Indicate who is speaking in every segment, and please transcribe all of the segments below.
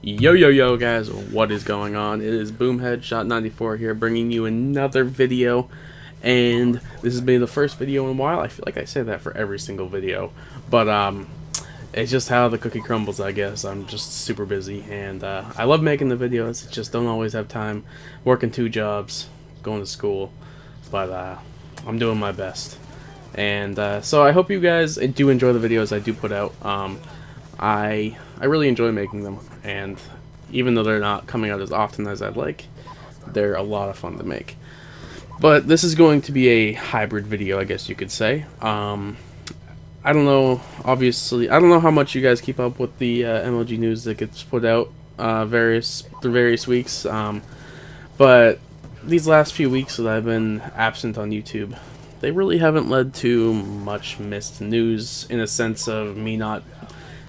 Speaker 1: Yo guys, what is going on? It is Boomheadshot94 here, bringing you another video, and this has been the first video in a while. I feel like I say that for every single video, but it's just how the cookie crumbles, I guess. I'm just super busy, and I love making the videos, just don't always have time, working 2 jobs, going to school, but I'm doing my best. And so I hope you guys do enjoy the videos I do put out. I really enjoy making them, and even though they're not coming out as often as I'd like, they're a lot of fun to make. But this is going to be a hybrid video, I guess you could say. I don't know, obviously, I don't know how much you guys keep up with the MLG news that gets put out through various weeks, but these last few weeks that I've been absent on YouTube, they really haven't led to much missed news in a sense of me not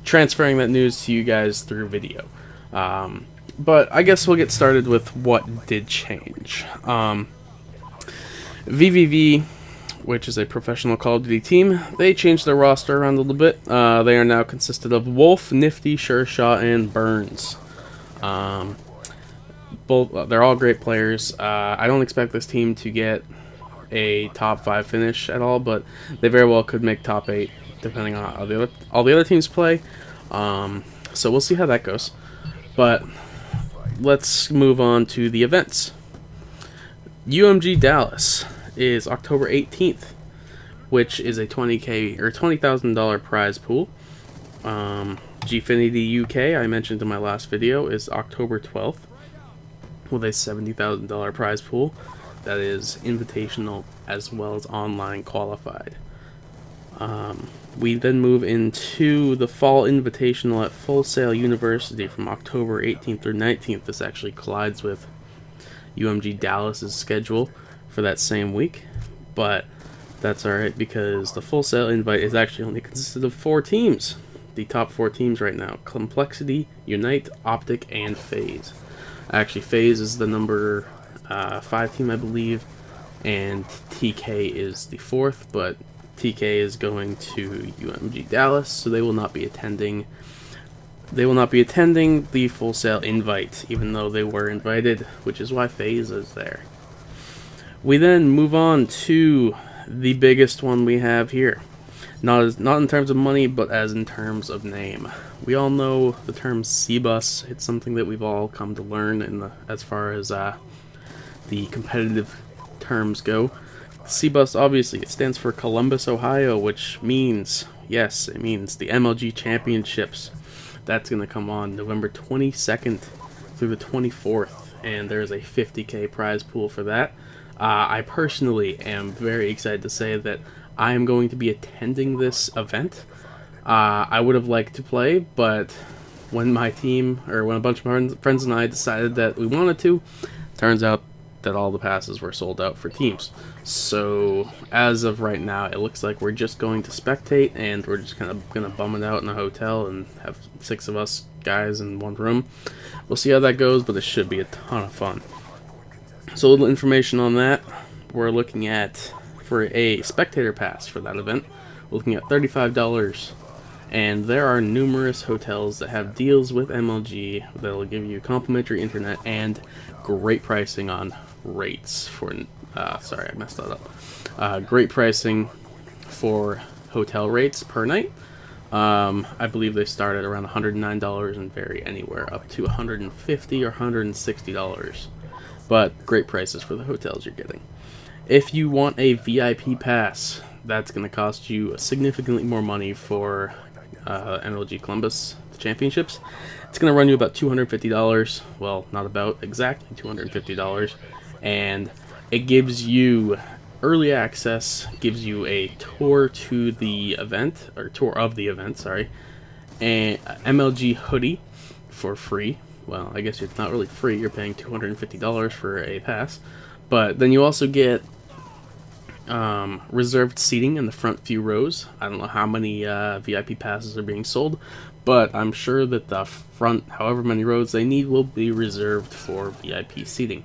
Speaker 1: transferring that news to you guys through video. But I guess we'll get started with what did change. VVV, which is a professional Call of Duty team, they changed their roster around a little bit. They are now consisted of Wolf, Nifty, Sure-Shot, and Burns. They're all great players. I don't expect this team to get a top 5 finish at all, but they very well could make top 8 depending on how all the other teams play. So we'll see how that goes. But let's move on to the events. UMG Dallas is October 18th, which is a $20K or $20,000 prize pool. Gfinity UK, I mentioned in my last video, is October 12th with a $70,000 prize pool. That is invitational as well as online qualified. We then move into the Fall Invitational at Full Sail University from October 18th through 19th. This actually collides with UMG Dallas's schedule for that same week, but that's alright because the Full Sail invite is actually only consisted of 4 teams. The top 4 teams right now: Complexity, Unite, Optic, and FaZe. Actually, FaZe is the number 5 team, I believe, and TK is the 4th, but TK is going to UMG Dallas, so they will not be attending. They will not be attending the Full Sail invite, even though they were invited, which is why FaZe is there. We then move on to the biggest one we have here. Not in terms of money, but as in terms of name. We all know the term C-Bus. It's something that we've all come to learn as far as the competitive terms go. C-Bus, obviously, it stands for Columbus, Ohio, which means, yes, it means the MLG Championships. That's going to come on November 22nd through the 24th, and there's a $50K prize pool for that. I personally am very excited to say that I am going to be attending this event. I would have liked to play, but when my team, or when a bunch of friends and I decided that we wanted to, turns out that all the passes were sold out for teams. So as of right now, it looks like we're just going to spectate, and we're just kind of going to bum it out in a hotel and have 6 of us guys in one room. We'll see how that goes, but it should be a ton of fun. So a little information on that. We're looking at, for a spectator pass for that event, we're looking at $35, and there are numerous hotels that have deals with MLG that will give you complimentary internet and great pricing on rates for sorry, I messed that up. Great pricing for hotel rates per night. I believe they start at around $109 and vary anywhere up to $150 or $160, but great prices for the hotels you're getting. If you want a VIP pass, that's going to cost you significantly more money for MLG Columbus Championships. It's going to run you about $250. Well, not about, exactly $250. And it gives you early access, gives you a tour to the event, or tour of the event, sorry, and MLG hoodie for free. Well, I guess it's not really free, you're paying $250 for a pass. But then you also get reserved seating in the front few rows. I don't know how many VIP passes are being sold, but I'm sure that the front, however many rows they need, will be reserved for VIP seating,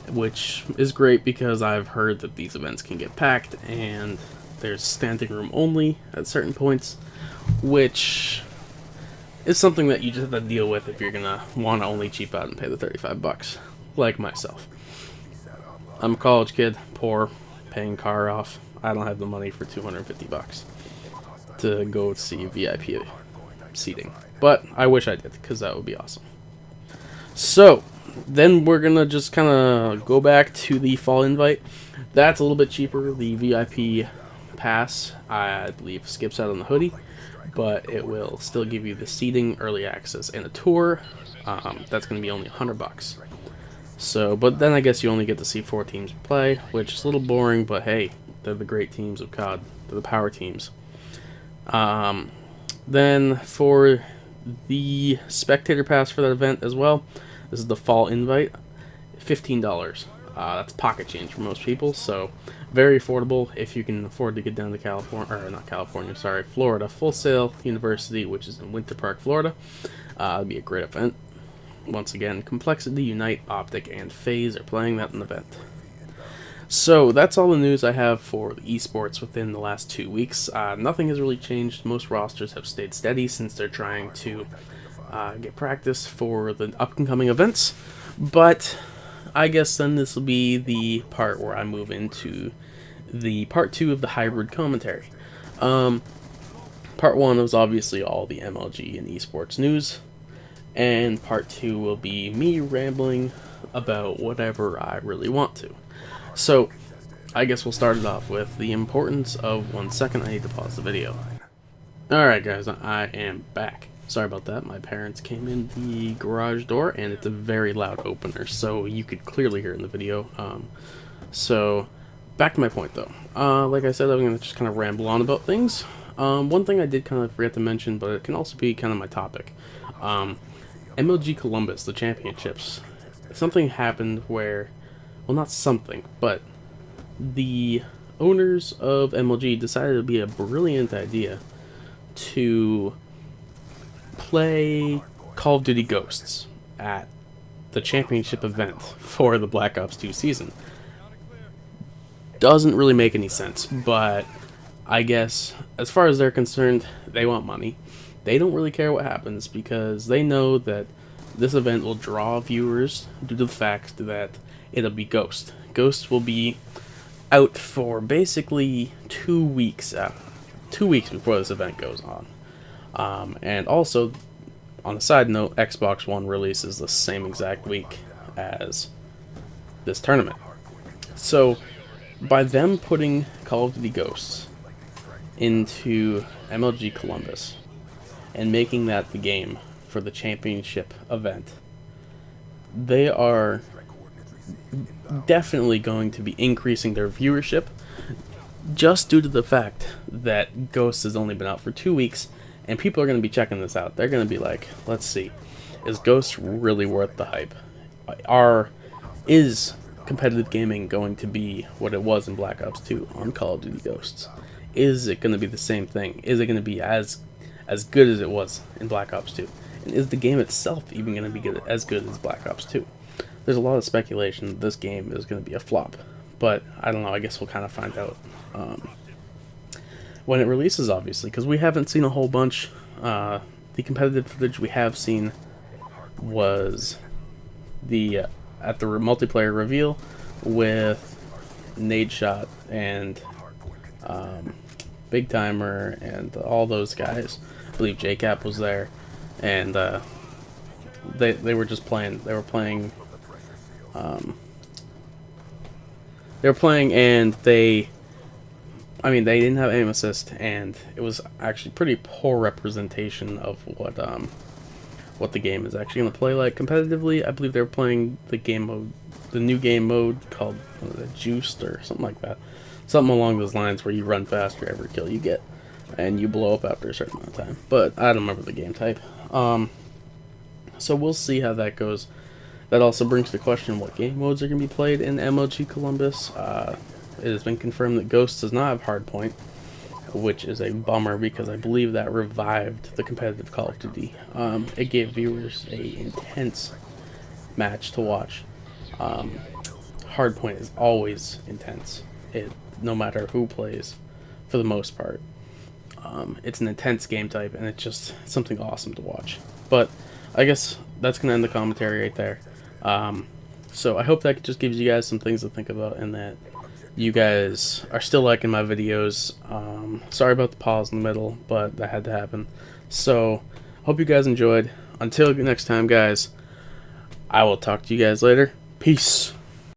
Speaker 1: which is great because I've heard that these events can get packed and there's standing room only at certain points, which is something that you just have to deal with if you're gonna want to only cheap out and pay the $35, like myself. I'm a college kid, poor, paying car off. I don't have the money for $250 to go see VIP seating, but I wish I did, because that would be awesome. So then we're gonna just kind of go back to the fall invite. That's a little bit cheaper. The VIP pass, I believe, skips out on the hoodie, but it will still give you the seating, early access, and a tour. That's going to be only $100. So, but then I guess you only get to see 4 teams play, which is a little boring, but hey, they're the great teams of COD. They're the power teams. Then for the spectator pass for that event as well, this is the fall invite, $15. That's pocket change for most people, so very affordable if you can afford to get down to Florida Full Sail University, which is in Winter Park, Florida. It'll be a great event. Once again, Complexity, Unite, Optic, and FaZe are playing that in the event. So that's all the news I have for the esports within the last 2 weeks. Nothing has really changed. Most rosters have stayed steady since they're trying to get practice for the upcoming events. But I guess then this will be the part where I move into the part 2 of the hybrid commentary. Part 1 was obviously all the MLG and esports news, and part 2 will be me rambling about whatever I really want to. So, I guess we'll start it off with the importance of 1 second. I need to pause the video. Alright guys, I am back. Sorry about that, my parents came in the garage door, and it's a very loud opener, so you could clearly hear it in the video. So, back to my point though. Like I said, I'm going to just kind of ramble on about things. One thing I did kind of forget to mention, but it can also be kind of my topic. MLG Columbus, the championships. Something happened where, well, not something, but the owners of MLG decided it would be a brilliant idea to play Call of Duty Ghosts at the championship event for the Black Ops 2 season. Doesn't really make any sense, but I guess as far as they're concerned, they want money. They don't really care what happens because they know that this event will draw viewers due to the fact that it'll be Ghost. Ghost will be out for basically 2 weeks, 2 weeks before this event goes on. And also, on a side note, Xbox One releases the same exact week as this tournament. So, by them putting Call of Duty Ghosts into MLG Columbus and making that the game for the championship event, they are definitely going to be increasing their viewership just due to the fact that Ghost has only been out for 2 weeks, and people are going to be checking this out. They're going to be like, let's see, is Ghost really worth the hype? Is competitive gaming going to be what it was in Black Ops 2 on Call of Duty Ghosts? Is it going to be the same thing? Is it going to be as good as it was in Black Ops 2? And is the game itself even going to be as good as Black Ops 2? There's a lot of speculation that this game is going to be a flop, but I don't know, I guess we'll kind of find out when it releases, obviously, because we haven't seen a whole bunch. The competitive footage we have seen was the at the multiplayer reveal with Nadeshot and Big Timer and all those guys. I believe JCap was there, and they were just playing. They were playing. And they didn't have aim assist, and it was actually pretty poor representation of what the game is actually going to play like competitively. I believe they were playing the new game mode called Juiced or something like that. Something along those lines where you run faster every kill you get, and you blow up after a certain amount of time. But I don't remember the game type. So we'll see how that goes. That also brings to question what game modes are going to be played in MLG Columbus. It has been confirmed that Ghost does not have Hardpoint, which is a bummer because I believe that revived the competitive Call of Duty. It gave viewers an intense match to watch. Hardpoint is always intense, no matter who plays, for the most part. It's an intense game type, and it's just something awesome to watch. But I guess that's gonna end the commentary right there. So I hope that just gives you guys some things to think about, and that you guys are still liking my videos. Sorry about the pause in the middle, but that had to happen. So hope you guys enjoyed. Until next time, guys, I will talk to you guys later. Peace.